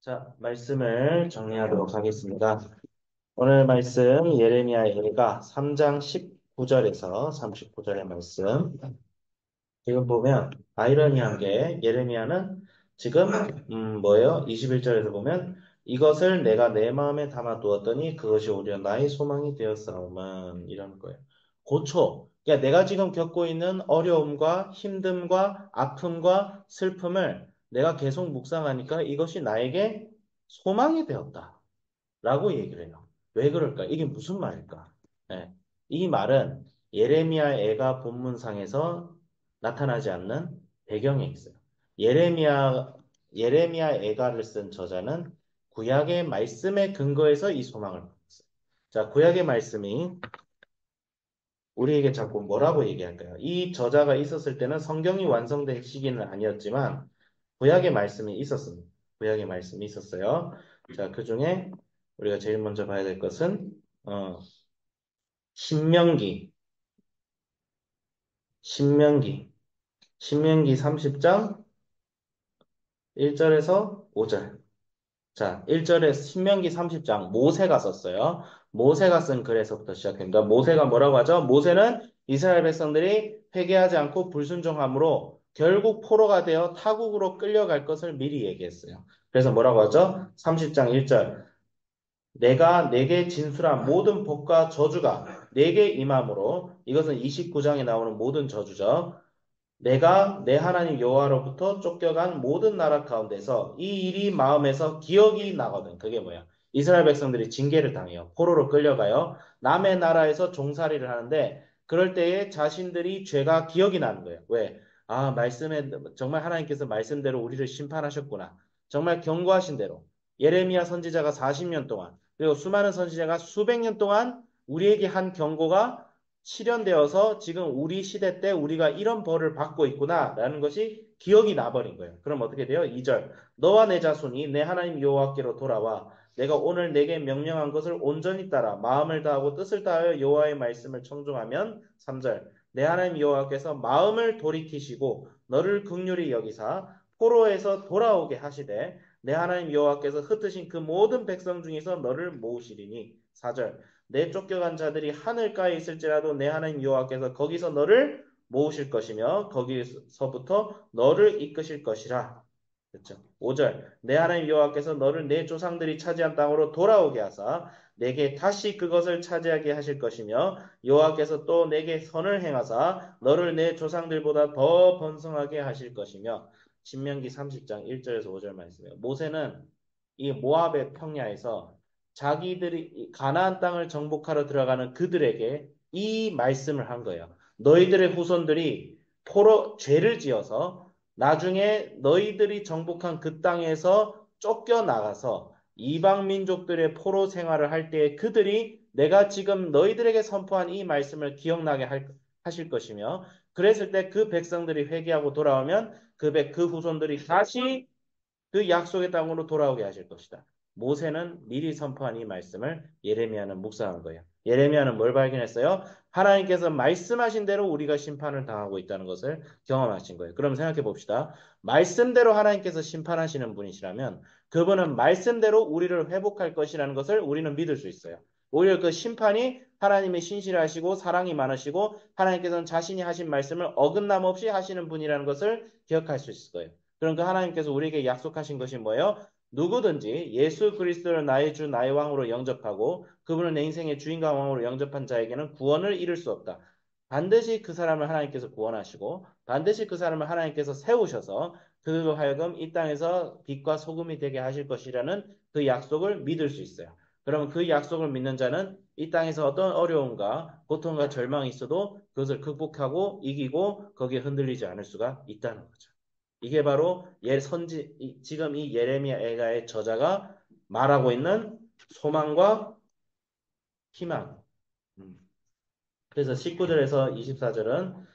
자, 말씀을 정리하도록 하겠습니다. 오늘 말씀 예레미야가 3장 19절에서 39절의 말씀. 지금 보면 아이러니한 게 예레미야는 지금 뭐예요? 21절에서 보면 이것을 내가 내 마음에 담아 두었더니 그것이 오히려 나의 소망이 되었사오만 이런 거예요. 고초. 그러니까 내가 지금 겪고 있는 어려움과 힘듦과 아픔과 슬픔을 내가 계속 묵상하니까 이것이 나에게 소망이 되었다. 라고 얘기를 해요. 왜 그럴까? 이게 무슨 말일까? 예. 이 말은 예레미야 애가 본문상에서 나타나지 않는 배경에 있어요. 예레미야, 예레미야 애가를 쓴 저자는 구약의 말씀에 근거해서 이 소망을 받았어요. 자, 구약의 말씀이 우리에게 자꾸 뭐라고 얘기할까요? 이 저자가 있었을 때는 성경이 완성된 시기는 아니었지만 구약의 말씀이 있었습니다. 구약의 말씀이 있었어요. 자, 그 중에 우리가 제일 먼저 봐야 될 것은 신명기, 신명기, 신명기 30장 1절에서 5절. 자, 1절에 신명기 30장 모세가 썼어요. 모세가 쓴 글에서부터 시작합니다. 모세가 뭐라고 하죠? 모세는 이스라엘 백성들이 회개하지 않고 불순종함으로 결국 포로가 되어 타국으로 끌려갈 것을 미리 얘기했어요. 그래서 뭐라고 하죠? 30장 1절. 내가 내게 진술한 모든 복과 저주가 내게 임함으로 이것은 29장에 나오는 모든 저주죠. 내가 내 하나님 여호와로부터 쫓겨간 모든 나라 가운데서 이 일이 마음에서 기억이 나거든. 그게 뭐야? 이스라엘 백성들이 징계를 당해요. 포로로 끌려가요. 남의 나라에서 종살이를 하는데 그럴 때에 자신들이 죄가 기억이 나는 거예요. 왜? 아, 말씀에 정말 하나님께서 말씀대로 우리를 심판하셨구나. 정말 경고하신 대로 예레미야 선지자가 40년 동안 그리고 수많은 선지자가 수백 년 동안 우리에게 한 경고가 실현되어서 지금 우리 시대 때 우리가 이런 벌을 받고 있구나라는 것이 기억이 나버린 거예요. 그럼 어떻게 돼요? 2절. 너와 내 자손이 내 하나님 여호와께로 돌아와 내가 오늘 내게 명령한 것을 온전히 따라 마음을 다하고 뜻을 다하여 여호와의 말씀을 청종하면 3절. 내 하나님 여호와께서 마음을 돌이키시고 너를 긍휼히 여기사 포로에서 돌아오게 하시되 내 하나님 여호와께서 흩으신 그 모든 백성 중에서 너를 모으시리니 4절. 내 쫓겨간 자들이 하늘가에 있을지라도 내 하나님 여호와께서 거기서 너를 모으실 것이며 거기서부터 너를 이끄실 것이라. 그렇죠. 5절. 내 하나님 여호와께서 너를 내 조상들이 차지한 땅으로 돌아오게 하사 내게 다시 그것을 차지하게 하실 것이며 여호와께서 또 내게 선을 행하사 너를 내 조상들보다 더 번성하게 하실 것이며 신명기 30장 1절에서 5절 말씀이에요. 모세는 이 모압의 평야에서 자기들이 가나안 땅을 정복하러 들어가는 그들에게 이 말씀을 한 거예요. 너희들의 후손들이 포로 죄를 지어서 나중에 너희들이 정복한 그 땅에서 쫓겨나가서 이방 민족들의 포로 생활을 할 때에 그들이 내가 지금 너희들에게 선포한 이 말씀을 기억나게 하실 것이며 그랬을 때 그 백성들이 회개하고 돌아오면 그 후손들이 다시 그 약속의 땅으로 돌아오게 하실 것이다. 모세는 미리 선포한 이 말씀을 예레미야는 묵상한 거예요. 예레미야는 뭘 발견했어요? 하나님께서 말씀하신 대로 우리가 심판을 당하고 있다는 것을 경험하신 거예요. 그럼 생각해 봅시다. 말씀대로 하나님께서 심판하시는 분이시라면 그분은 말씀대로 우리를 회복할 것이라는 것을 우리는 믿을 수 있어요. 오히려 그 심판이 하나님의 신실하시고 사랑이 많으시고 하나님께서는 자신이 하신 말씀을 어긋남 없이 하시는 분이라는 것을 기억할 수 있을 거예요. 그러니까 하나님께서 우리에게 약속하신 것이 뭐예요? 누구든지 예수 그리스도를 나의 주 나의 왕으로 영접하고 그분을 내 인생의 주인과 왕으로 영접한 자에게는 구원을 이룰 수 없다. 반드시 그 사람을 하나님께서 구원하시고 반드시 그 사람을 하나님께서 세우셔서 그들로 하여금 이 땅에서 빛과 소금이 되게 하실 것이라는 그 약속을 믿을 수 있어요. 그러면 그 약속을 믿는 자는 이 땅에서 어떤 어려움과 고통과 절망이 있어도 그것을 극복하고 이기고 거기에 흔들리지 않을 수가 있다는 거죠. 이게 바로 지금 이 예레미야 애가의 저자가 말하고 있는 소망과 희망. 음. 그래서 19절에서 24절은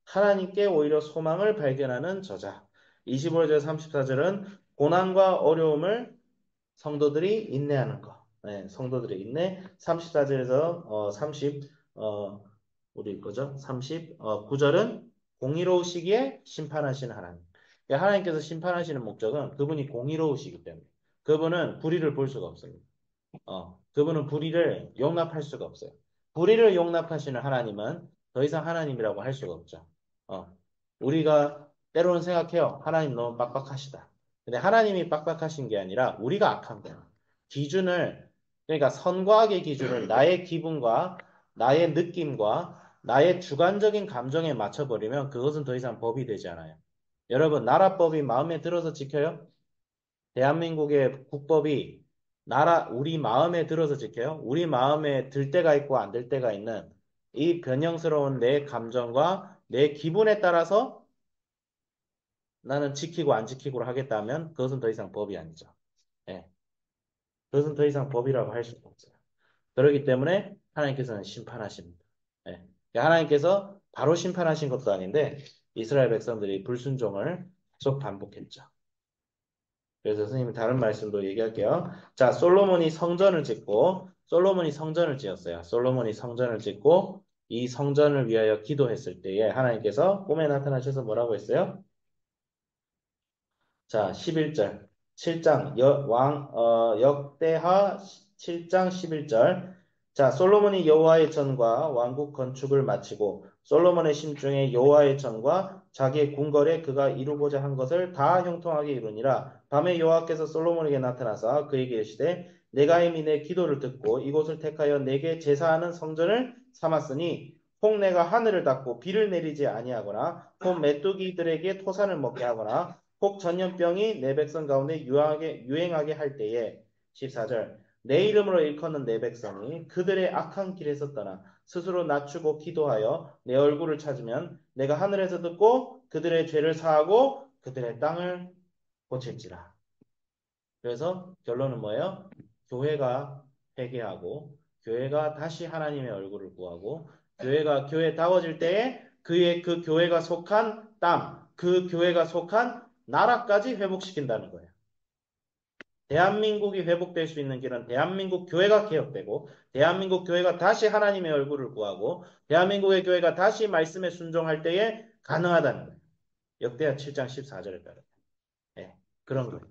하나님께 오히려 소망을 발견하는 저자. 25절 34절은 고난과 어려움을 성도들이 인내하는 거. 네, 성도들의 인내. 34절에서 우리 거죠? 39절은 공의로우시기에 심판하시는 하나님. 하나님께서 심판하시는 목적은 그분이 공의로우시기 때문에. 그분은 불의를 볼 수가 없습니다. 그분은 불의를 용납할 수가 없어요. 불의를 용납하시는 하나님은 더 이상 하나님이라고 할 수가 없죠. 어, 우리가 때로는 생각해요. 하나님 너무 빡빡하시다. 근데 하나님이 빡빡하신 게 아니라 우리가 악한 거예요. 기준을, 그러니까 선과 악의 기준을 나의 기분과 나의 느낌과 나의 주관적인 감정에 맞춰버리면 그것은 더 이상 법이 되지 않아요. 여러분, 나라법이 마음에 들어서 지켜요? 대한민국의 국법이 우리 마음에 들어서 지켜요? 우리 마음에 들 때가 있고 안 들 때가 있는 이 변형스러운 내 감정과 내 기분에 따라서 나는 지키고 안 지키고를 하겠다면 그것은 더 이상 법이 아니죠. 예. 그것은 더 이상 법이라고 할 수가 없어요. 그렇기 때문에 하나님께서는 심판하십니다. 예. 하나님께서 바로 심판하신 것도 아닌데 이스라엘 백성들이 불순종을 계속 반복했죠. 그래서 선생님이 다른 말씀도 얘기할게요. 자, 솔로몬이 성전을 지었어요. 솔로몬이 성전을 짓고 이 성전을 위하여 기도했을 때에 하나님께서 꿈에 나타나셔서 뭐라고 했어요? 자, 11절. 7장, 역대하 7장 11절. 자, 솔로몬이 여호와의 전과 왕국 건축을 마치고 솔로몬의 심중에 여호와의 전과 자기의 궁궐에 그가 이루고자 한 것을 다 형통하게 이루니라. 밤에 여호와께서 솔로몬에게 나타나사 그에게 이르시되 내가 이미 내 기도를 듣고 이곳을 택하여 내게 제사하는 성전을 삼았으니 혹 내가 하늘을 닫고 비를 내리지 아니하거나 혹 메뚜기들에게 토산을 먹게 하거나 혹 전염병이 내 백성 가운데 유행하게 할 때에 14절 내 이름으로 일컫는 내 백성이 그들의 악한 길에서 떠나 스스로 낮추고 기도하여 내 얼굴을 찾으면 내가 하늘에서 듣고 그들의 죄를 사하고 그들의 땅을 고칠지라. 그래서 결론은 뭐예요? 교회가 회개하고 교회가 다시 하나님의 얼굴을 구하고 교회가 교회다워질 때에 그 교회가 속한 땅, 그 교회가 속한 나라까지 회복시킨다는 거예요. 대한민국이 회복될 수 있는 길은 대한민국 교회가 개혁되고 대한민국 교회가 다시 하나님의 얼굴을 구하고 대한민국의 교회가 다시 말씀에 순종할 때에 가능하다는 거예요. 역대하 7장 14절에 따르면. 네, 그런 거예요.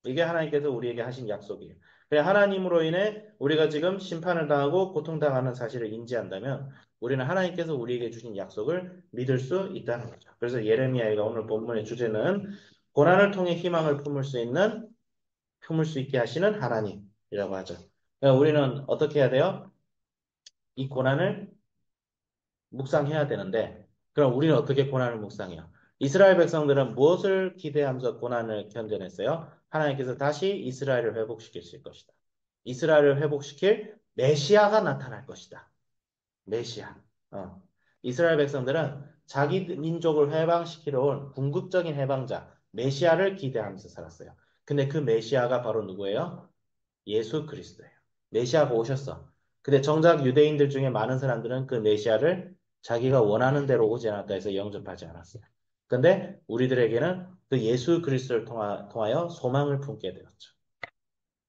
이게 하나님께서 우리에게 하신 약속이에요. 그래 하나님으로 인해 우리가 지금 심판을 당하고 고통당하는 사실을 인지한다면 우리는 하나님께서 우리에게 주신 약속을 믿을 수 있다는 거죠. 그래서 예레미야가 오늘 본문의 주제는 고난을 통해 희망을 품을 수 있게 하시는 하나님이라고 하죠. 그러니까 우리는 어떻게 해야 돼요? 이 고난을 묵상해야 되는데 그럼 우리는 어떻게 고난을 묵상해요? 이스라엘 백성들은 무엇을 기대하면서 고난을 견뎌냈어요? 하나님께서 다시 이스라엘을 회복시키실 것이다. 이스라엘을 회복시킬 메시아가 나타날 것이다. 메시아. 이스라엘 백성들은 자기 민족을 해방시키러 온 궁극적인 해방자, 메시아를 기대하면서 살았어요. 근데 그 메시아가 바로 누구예요? 예수 그리스도예요. 메시아가 오셨어. 근데 정작 유대인들 중에 많은 사람들은 그 메시아를 자기가 원하는 대로 오지 않았다 해서 영접하지 않았어요. 근데 우리들에게는 그 예수 그리스도를 통하여 소망을 품게 되었죠.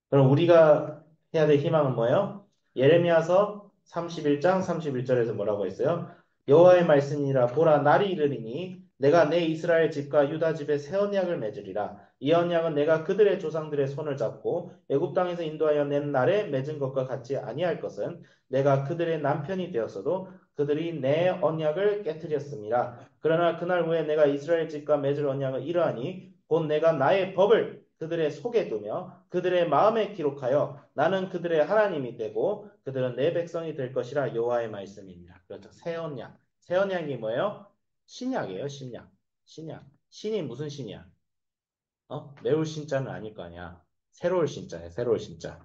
그럼 우리가 해야 될 희망은 뭐예요? 예레미야서 31장 31절에서 뭐라고 했어요? 여호와의 말씀이라 보라 날이 이르리니 내가 내 이스라엘 집과 유다 집에 새 언약을 맺으리라. 이 언약은 내가 그들의 조상들의 손을 잡고 애굽 땅에서 인도하여 낸 날에 맺은 것과 같이 아니할 것은 내가 그들의 남편이 되었어도 그들이 내 언약을 깨뜨렸습니다. 그러나 그날 후에 내가 이스라엘 집과 맺을 언약은 이러하니 곧 내가 나의 법을 그들의 속에 두며 그들의 마음에 기록하여 나는 그들의 하나님이 되고 그들은 내 백성이 될 것이라 여호와의 말씀입니다. 그렇죠. 새 언약. 새 언약이 뭐예요? 신약이에요. 신약. 신약. 신이 무슨 신이야? 매울 신자는 아닐 거 아니야. 새로울 신자야. 새로울 신자.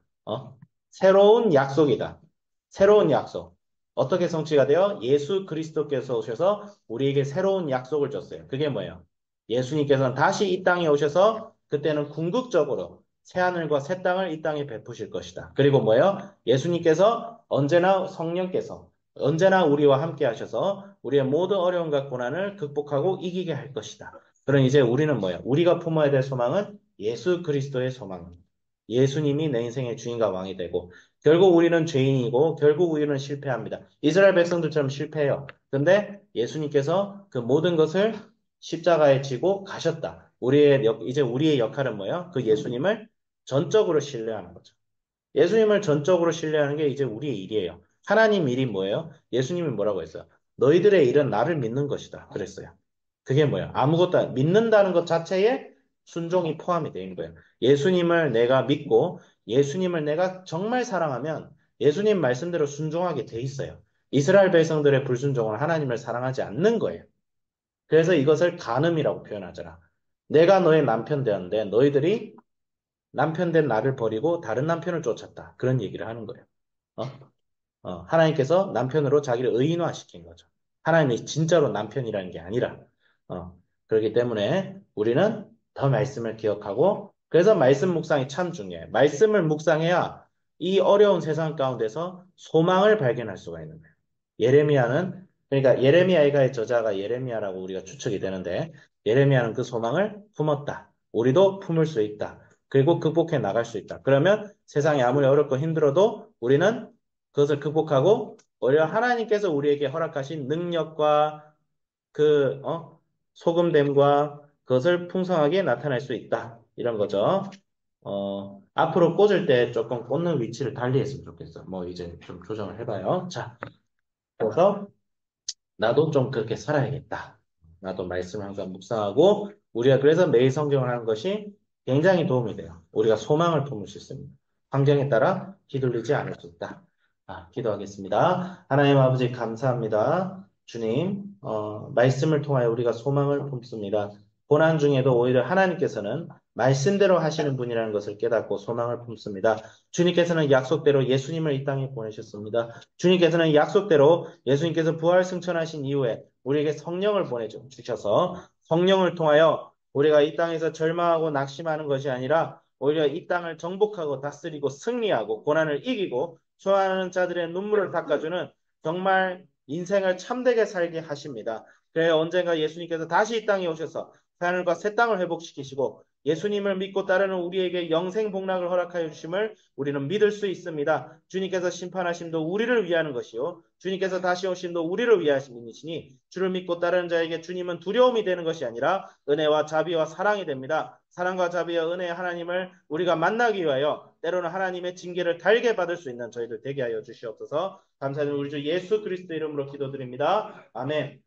새로운 약속이다. 새로운 약속. 어떻게 성취가 돼요? 예수 그리스도께서 오셔서 우리에게 새로운 약속을 줬어요. 그게 뭐예요? 예수님께서는 다시 이 땅에 오셔서 그때는 궁극적으로 새하늘과 새 땅을 이 땅에 베푸실 것이다. 그리고 뭐예요? 예수님께서 언제나 성령께서 언제나 우리와 함께 하셔서 우리의 모든 어려움과 고난을 극복하고 이기게 할 것이다. 그럼 이제 우리는 뭐예요? 우리가 품어야 될 소망은 예수 그리스도의 소망입니다. 예수님이 내 인생의 주인과 왕이 되고 결국 우리는 죄인이고 결국 우리는 실패합니다. 이스라엘 백성들처럼 실패해요. 근데 예수님께서 그 모든 것을 십자가에 지고 가셨다. 이제 우리의 역할은 뭐예요? 그 예수님을 전적으로 신뢰하는 거죠. 예수님을 전적으로 신뢰하는 게 이제 우리의 일이에요. 하나님 일이 뭐예요? 예수님이 뭐라고 했어요? 너희들의 일은 나를 믿는 것이다. 그랬어요. 그게 뭐예요? 믿는다는 것 자체에 순종이 포함이 되어 있는 거예요. 예수님을 내가 믿고 예수님을 내가 정말 사랑하면 예수님 말씀대로 순종하게 돼 있어요. 이스라엘 백성들의 불순종은 하나님을 사랑하지 않는 거예요. 그래서 이것을 간음이라고 표현하잖아. 내가 너의 남편 되었는데 너희들이 남편 된 나를 버리고 다른 남편을 쫓았다. 그런 얘기를 하는 거예요. 어? 하나님께서 남편으로 자기를 의인화시킨 거죠. 하나님이 진짜로 남편이라는 게 아니라. 그렇기 때문에 우리는 더 말씀을 기억하고, 그래서 말씀 묵상이 참 중요해요. 말씀을 묵상해야 이 어려운 세상 가운데서 소망을 발견할 수가 있는 거예요. 그러니까 예레미야의 저자가 예레미야라고 우리가 추측이 되는데, 예레미야는 그 소망을 품었다. 우리도 품을 수 있다. 그리고 극복해 나갈 수 있다. 그러면 세상이 아무리 어렵고 힘들어도 우리는 그것을 극복하고 오히려 하나님께서 우리에게 허락하신 능력과 그 소금됨과 그것을 풍성하게 나타낼 수 있다. 이런 거죠. 앞으로 꽂을 때 조금 꽂는 위치를 달리 했으면 좋겠어. 뭐 이제 좀 조정을 해봐요. 자, 그래서 나도 좀 그렇게 살아야겠다. 나도 말씀을 항상 묵상하고 우리가 그래서 매일 성경을 하는 것이 굉장히 도움이 돼요. 우리가 소망을 품을 수 있습니다. 환경에 따라 휘둘리지 않을 수 있다. 기도하겠습니다. 하나님 아버지 감사합니다. 주님, 말씀을 통하여 우리가 소망을 품습니다. 고난 중에도 오히려 하나님께서는 말씀대로 하시는 분이라는 것을 깨닫고 소망을 품습니다. 주님께서는 약속대로 예수님을 이 땅에 보내셨습니다. 주님께서는 약속대로 예수님께서 부활 승천하신 이후에 우리에게 성령을 보내주셔서 성령을 통하여 우리가 이 땅에서 절망하고 낙심하는 것이 아니라 오히려 이 땅을 정복하고 다스리고 승리하고 고난을 이기고 소환하는 자들의 눈물을 닦아주는 정말 인생을 참되게 살게 하십니다. 그래 언젠가 예수님께서 다시 이 땅에 오셔서 하늘과 새 땅을 회복시키시고 예수님을 믿고 따르는 우리에게 영생 복락을 허락하여 주심을 우리는 믿을 수 있습니다. 주님께서 심판하심도 우리를 위하는 것이요. 주님께서 다시 오심도 우리를 위하심이시니 주를 믿고 따르는 자에게 주님은 두려움이 되는 것이 아니라 은혜와 자비와 사랑이 됩니다. 사랑과 자비와 은혜의 하나님을 우리가 만나기 위하여 때로는 하나님의 징계를 달게 받을 수 있는 저희들 되게 하여 주시옵소서. 감사드리는 우리 주 예수 그리스도 이름으로 기도드립니다. 아멘.